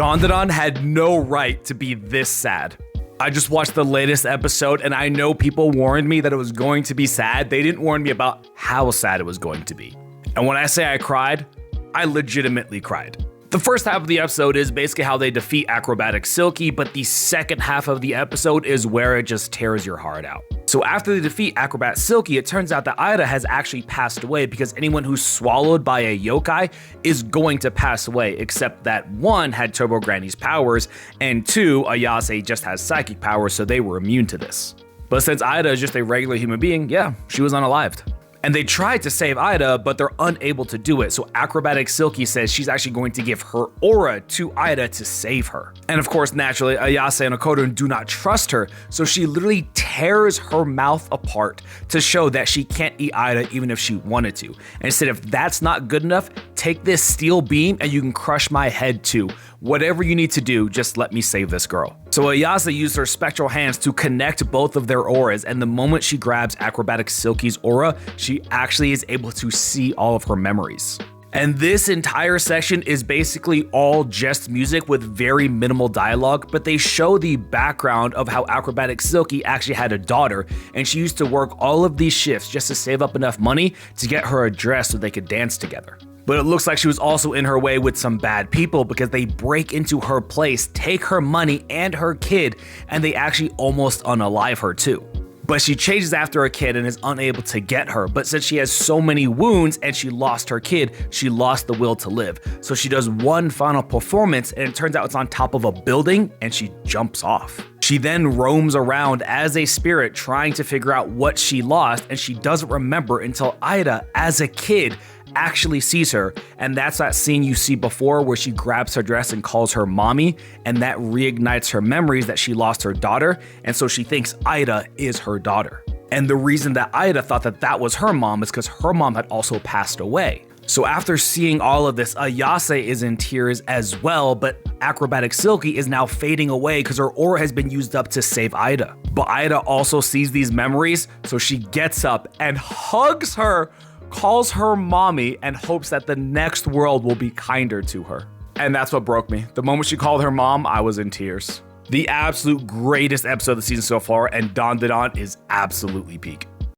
Dandadan had no right to be this sad. I just watched the latest episode and I know people warned me that it was going to be sad. They didn't warn me about how sad it was going to be. And when I say I cried, I legitimately cried. The first half of the episode is basically how they defeat Acrobatic Silky, but the second half of the episode is where it just tears your heart out. So after they defeat Acrobat Silky, it turns out that Ida has actually passed away because anyone who's swallowed by a yokai is going to pass away, except that one had Turbo Granny's powers, and two, Ayase just has psychic powers, so they were immune to this. But since Ida is just a regular human being, yeah, she was unalived. And they tried to save Ida, but they're unable to do it. So Acrobatic Silky says she's actually going to give her aura to Ida to save her. And of course, naturally, Ayase and Okodun do not trust her. So she literally tears her mouth apart to show that she can't eat Ida even if she wanted to. And said, if that's not good enough, take this steel beam and you can crush my head too. Whatever you need to do, just let me save this girl. So Ayase used her spectral hands to connect both of their auras, and the moment she grabs Acrobatic Silky's aura, she actually is able to see all of her memories. And this entire section is basically all just music with very minimal dialogue, but they show the background of how Acrobatic Silky actually had a daughter, and she used to work all of these shifts just to save up enough money to get her a dress so they could dance together. But it looks like she was also in her way with some bad people because they break into her place, take her money and her kid, and they actually almost unalive her too. But she chases after her kid and is unable to get her. But since she has so many wounds and she lost her kid, she lost the will to live. So she does one final performance and it turns out it's on top of a building and she jumps off. She then roams around as a spirit trying to figure out what she lost, and she doesn't remember until Ida, as a kid, actually sees her, and that's that scene you see before where she grabs her dress and calls her mommy, and that reignites her memories that she lost her daughter, and so she thinks Ida is her daughter. And the reason that Ida thought that that was her mom is because her mom had also passed away. So after seeing all of this, Ayase is in tears as well, but Acrobatic Silky is now fading away because her aura has been used up to save Ida. But Ida also sees these memories, so she gets up and hugs her, calls her mommy, and hopes that the next world will be kinder to her. And that's what broke me. The moment she called her mom, I was in tears. The absolute greatest episode of the season so far, and Dandadan is absolutely peak.